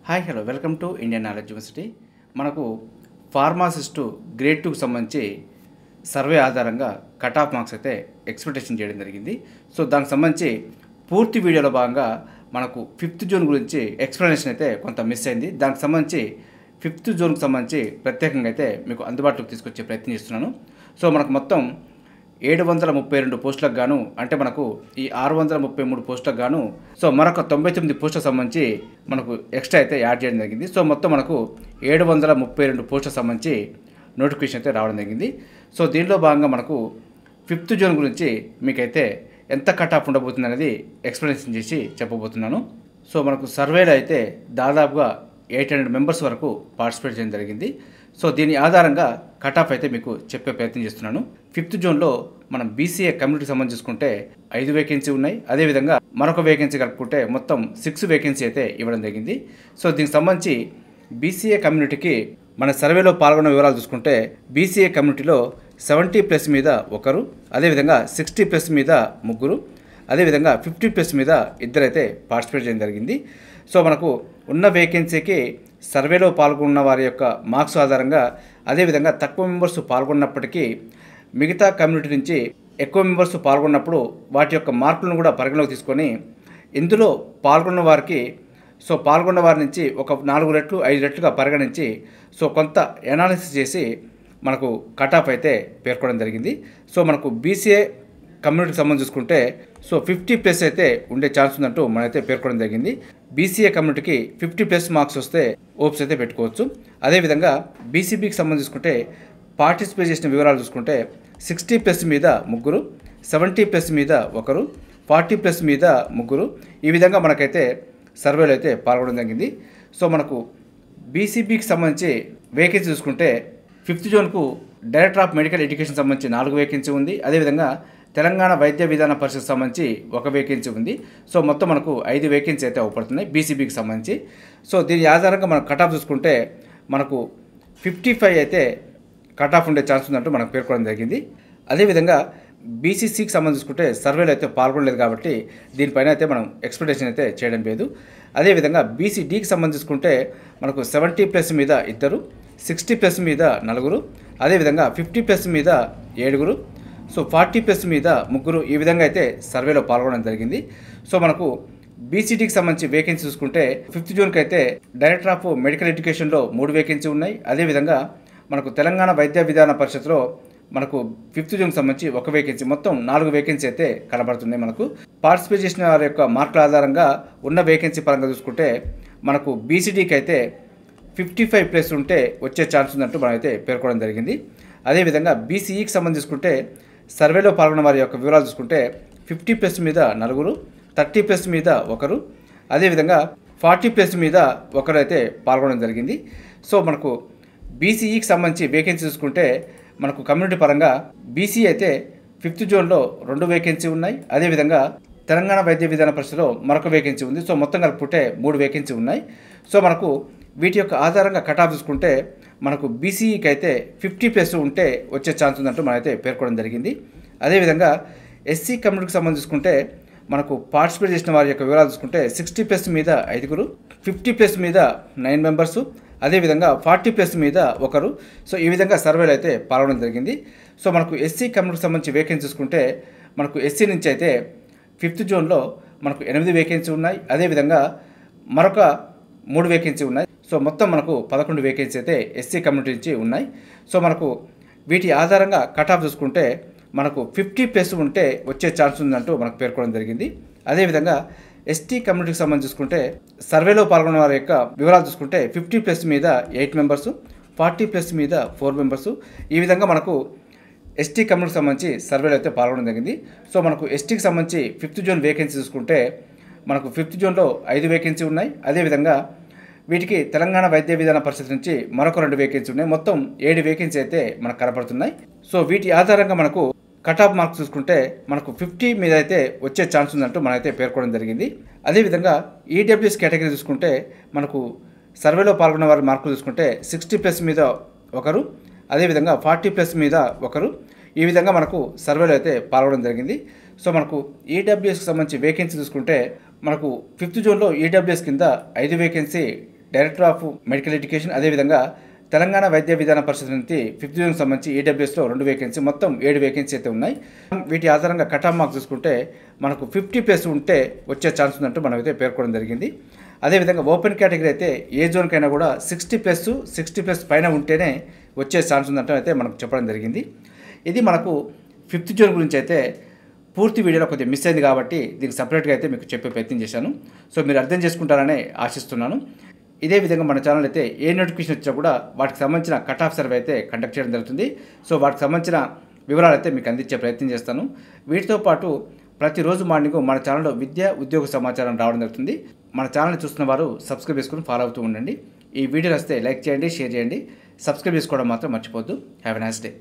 Hi hello welcome to Indian knowledge university. మనకు pharmacist grade 2కి సంబంధించి సర్వే ఆధారంగా కట్ ఆఫ్ మార్క్స్ అయితే ఎక్స్పెక్టేషన్ చేయడం జరిగింది. సో దానికి సంబంధించి పూర్తి వీడియోలో భాగంగా మనకు 5th జోన్ గురించి ఎక్స్ప్లెనేషన్ అయితే కొంత మిస్ అయింది. దానికి సంబంధించి 5th జోన్కి సంబంధించి ప్రత్యేకంగా అయితే మీకు అందుబాటులోకి తీసుకొచ్చే ప్రయత్నం చేస్తున్నాను. సో మనకు మొత్తం 732 పోస్టులకు గాను, అంటే మనకు ఈ 633 పోస్టులకు గాను సో మరొక 99 పోస్టులకు సంబంధించి మనకు ఎక్స్ట్రా అయితే యాడ్ చేయడం జరిగింది. సో మొత్తం మనకు 732 పోస్టులకు సంబంధించి నోటిఫికేషన్ అయితే రావడం జరిగింది. సో దీనిలో భాగంగా మనకు 5th జోన్ గురించి మీకైతే ఎంత కట్ ఆఫ్ ఉండబోతుంది అనేది ఎక్స్ప్లెనేషన్ చేసి చెప్పబోతున్నాను. సో మనకు సర్వేలో అయితే దాదాపుగా 800 మెంబర్స్ వరకు పార్టిసిపేట్ చేయడం జరిగింది. సో దీని ఆధారంగా కట్ ఆఫ్ అయితే మీకు చెప్పే ప్రయత్నం చేస్తున్నాను. 5th జోన్లో మనం బీసీఏ కమ్యూనిటీకి సంబంధించి చూసుకుంటే 5 వేకెన్సీ ఉన్నాయి. అదేవిధంగా మరొక వేకెన్సీ కలుపుకుంటే మొత్తం 6 వేకెన్సీ అయితే ఇవ్వడం జరిగింది. సో దీనికి సంబంధించి బీసీఏ కమ్యూనిటీకి మన సర్వేలో పాల్గొన్న వివరాలు చూసుకుంటే బీసీఏ కమ్యూనిటీలో 70+ మీద ఒకరు, అదేవిధంగా 60+ మీద ముగ్గురు, అదేవిధంగా 50+ మీద ఇద్దరైతే పార్టిసిపేట్ చేయడం జరిగింది. సో మనకు ఉన్న వేకెన్సీకి సర్వేలో పాల్గొన్న వారి యొక్క మార్క్స్ ఆధారంగా, అదేవిధంగా తక్కువ మెంబర్స్ పాల్గొన్నప్పటికీ మిగతా కమ్యూనిటీ నుంచి ఎక్కువ మెంబర్స్ పాల్గొన్నప్పుడు వాటి యొక్క మార్కులను కూడా పరిగణలోకి తీసుకొని ఇందులో పాల్గొన్న వారికి పాల్గొన్న వారి నుంచి ఒక 4 రెట్లు 5 రెట్లుగా పరిగణించి కొంత ఎనాలిసిస్ చేసి మనకు కట్ ఆఫ్ అయితే పేర్కొనడం జరిగింది. సో మనకు బీసీఏ కమ్యూనిటీకి సంబంధించి చూసుకుంటే 50+ అయితే ఉండే ఛాన్స్ ఉందంటూ మనమైతే పేర్కొనడం జరిగింది. బీసీఏ కమ్యూనిటీకి 50+ మార్క్స్ వస్తే ఓప్స్ అయితే పెట్టుకోవచ్చు. అదేవిధంగా బీసీబీకి సంబంధించి చూసుకుంటే పార్టిసిపేట్ చేసిన వివరాలు చూసుకుంటే 60+ మీద ముగ్గురు, 70+ మీద ఒకరు, 40+ మీద ముగ్గురు, ఈ విధంగా మనకైతే సర్వేలో అయితే పాల్గొనడం జరిగింది. సో మనకు బీసీబీకి సంబంధించి వేకెన్సీ చూసుకుంటే 5th జోన్కు డైరెక్టర్ ఆఫ్ మెడికల్ ఎడ్యుకేషన్ సంబంధించి 4 వేకెన్సీ ఉంది. అదేవిధంగా తెలంగాణ వైద్య విధాన పరిషత్ సంబంధించి 1 వేకెన్సీ ఉంది. సో మొత్తం మనకు 5 వేకెన్సీ అయితే అవపడుతున్నాయి బీసీబీకి సంబంధించి. సో దీని ఆధారంగా మనం కట్ ఆఫ్ చూసుకుంటే మనకు 55 అయితే కట్ ఆఫ్ ఉండే ఛాన్స్ ఉందంటూ మనకు పేర్కొనడం జరిగింది. అదేవిధంగా బీసీసీకి సంబంధించి చూసుకుంటే సర్వేలో అయితే పాల్గొనలేదు కాబట్టి దీనిపైన అయితే మనం ఎక్స్పెక్టేషన్ అయితే చేయడం లేదు. అదేవిధంగా బీసీడీకి సంబంధించి చూసుకుంటే మనకు 70+ మీద ఇద్దరు, 60+ మీద 4, అదేవిధంగా 50+ మీద 7, 40+ మీద ముగ్గురు, ఈ విధంగా అయితే సర్వేలో పాల్గొనడం జరిగింది. సో మనకు బీసీడీకి సంబంధించి వేకెన్సీ చూసుకుంటే 5th జోన్కి అయితే డైరెక్టర్ ఆఫ్ మెడికల్ ఎడ్యుకేషన్లో 3 వేకెన్సీ ఉన్నాయి. అదేవిధంగా మనకు తెలంగాణ వైద్య విధాన పరిషత్లో మనకు 5th జోన్కి సంబంధించి 1 వేకెన్సీ, మొత్తం 4 వేకెన్సీ అయితే కనబడుతున్నాయి. మనకు పార్టిసిపేట్ చేసిన వారి యొక్క మార్కుల ఆధారంగా ఉన్న వేకెన్సీ పరంగా చూసుకుంటే మనకు బీసీడీకి అయితే 55+ ఉంటే వచ్చే ఛాన్స్ ఉందంటూ మనం అయితే పేర్కొనడం జరిగింది. అదేవిధంగా బీసీఈకి సంబంధించి చూసుకుంటే సర్వేలో పాల్గొన్న వారి యొక్క వివరాలు చూసుకుంటే 50+ మీద 4, 30+ మీద ఒకరు, అదేవిధంగా 40+ మీద ఒకరు అయితే పాల్గొనడం జరిగింది. సో మనకు బీసీఈకి సంబంధించి వేకెన్సీ చూసుకుంటే మనకు కమ్యూనిటీ పరంగా బీసీ అయితే 5th జోన్లో 2 వేకెన్సీ ఉన్నాయి. అదేవిధంగా తెలంగాణ వైద్య విధాన పరిషత్లో మరొక వేకెన్సీ ఉంది. సో మొత్తం కలుపుకుంటే 3 వేకెన్సీ ఉన్నాయి. సో మనకు వీటి యొక్క ఆధారంగా కట్ ఆఫ్ చూసుకుంటే మనకు బీసీఈకి అయితే 50+ ఉంటే వచ్చే ఛాన్స్ ఉందంటూ మనమైతే పేర్కొనడం జరిగింది. అదేవిధంగా ఎస్సీ కమ్యూనిటీకి సంబంధించి చూసుకుంటే మనకు పార్టిసిపేట్ చేసిన వారి యొక్క వివరాలు చూసుకుంటే 60+ మీద 5, 50+ మీద 9 మెంబర్సు, అదేవిధంగా 40+ మీద ఒకరు. సో ఈ విధంగా సర్వేలో అయితే పాల్గొనడం జరిగింది. సో మనకు ఎస్సీ కమ్యూనిటీకి సంబంధించి వేకెన్సీ చూసుకుంటే మనకు ఎస్సీ నుంచి అయితే 5th జోన్లో మనకు 8 వేకెన్సీ ఉన్నాయి. అదేవిధంగా మరొక 3 వేకెన్సీ ఉన్నాయి. సో మొత్తం మనకు 11 వేకెన్సీ అయితే ఎస్సీ కమ్యూనిటీ నుంచి ఉన్నాయి. సో మనకు వీటి ఆధారంగా కట్ ఆఫ్ చూసుకుంటే మనకు 50+ ఉంటే వచ్చే ఛాన్స్ ఉందంటూ మనకు పేర్కొనడం జరిగింది. అదేవిధంగా ఎస్టీ కమ్యూనిటీకి సంబంధించి చూసుకుంటే సర్వేలో పాల్గొన్న వారి యొక్క వివరాలు చూసుకుంటే 50+ మీద 8 మెంబర్సు, 40+ మీద 4 మెంబర్సు, ఈ విధంగా మనకు ఎస్టీ కమ్యూనిటీకి సంబంధించి సర్వేలో అయితే పాల్గొనడం జరిగింది. సో మనకు ఎస్టీకి సంబంధించి 5th జోన్ వేకెన్సీ చూసుకుంటే మనకు 5th జోన్లో 5 వేకెన్సీ ఉన్నాయి. అదేవిధంగా వీటికి తెలంగాణ వైద్య విధాన పరిషత్ నుంచి మరొక 2 వేకెన్సీ ఉన్నాయి. మొత్తం 7 వేకెన్సీ అయితే మనకు కనపడుతున్నాయి. సో వీటి ఆధారంగా మనకు కట్ ఆఫ్ మార్క్స్ చూసుకుంటే మనకు 50 మీద అయితే వచ్చే ఛాన్స్ ఉందంటూ మనమైతే పేర్కొనడం జరిగింది. అదేవిధంగా ఈడబ్ల్యూఎస్ కేటగిరీ చూసుకుంటే మనకు సర్వేలో పాల్గొన్న వారి మార్కులు చూసుకుంటే 60+ మీద ఒకరు, అదేవిధంగా 40+ మీద ఒకరు, ఈ విధంగా మనకు సర్వేలో అయితే పాల్గొనడం జరిగింది. సో మనకు ఈడబ్ల్యూఎస్కి సంబంధించి వేకెన్సీ చూసుకుంటే మనకు 5th జోన్లో ఈడబ్ల్యూఎస్ కింద 5 vacancy director of medical education, అదేవిధంగా తెలంగాణ వైద్య విధాన పరిషత్ నుంచి 5th డివిజన్కి సంబంధించి ఈడబ్ల్యూఎస్లో 2 వేకెన్సీ, మొత్తం 7 వేకెన్సీ అయితే ఉన్నాయి. వీటి ఆధారంగా కట్ ఆఫ్ మార్క్స్ చూసుకుంటే మనకు 50+ ఉంటే వచ్చే ఛాన్స్ ఉందంటూ మనం అయితే పేర్కొనడం జరిగింది. అదేవిధంగా ఓపెన్ కేటగిరీ అయితే ఏ జోన్కైనా కూడా 60+ పైన ఉంటేనే వచ్చే ఛాన్స్ ఉందంటూ అయితే మనకు చెప్పడం జరిగింది. ఇది మనకు 5th జోన్ గురించి అయితే పూర్తి వీడియోలో కొద్దిగా మిస్ అయింది కాబట్టి దీనికి సపరేట్గా అయితే మీకు చెప్పే ప్రయత్నం చేశాను. సో మీరు అర్థం చేసుకుంటారని ఆశిస్తున్నాను. ఇదే విధంగా మన ఛానల్ అయితే ఏ నోటిఫికేషన్ వచ్చినా కూడా వాటికి సంబంధించిన కట్ ఆఫ్ సర్వే అయితే కండక్ట్ చేయడం జరుగుతుంది. సో వాటికి సంబంధించిన వివరాలు అయితే మీకు అందించే ప్రయత్నం చేస్తాను. వీటితో పాటు ప్రతిరోజు మార్నింగ్ మన ఛానల్లో విద్య ఉద్యోగ సమాచారం రావడం జరుగుతుంది. మన ఛానల్ని చూస్తున్న వారు సబ్స్క్రైబ్ చేసుకుని ఫాలో అవుతూ ఉండండి. ఈ వీడియోలు వస్తే లైక్ చేయండి, షేర్ చేయండి, సబ్స్క్రైబ్ చేసుకోవడం మాత్రం మర్చిపోద్దు. Have a nice day.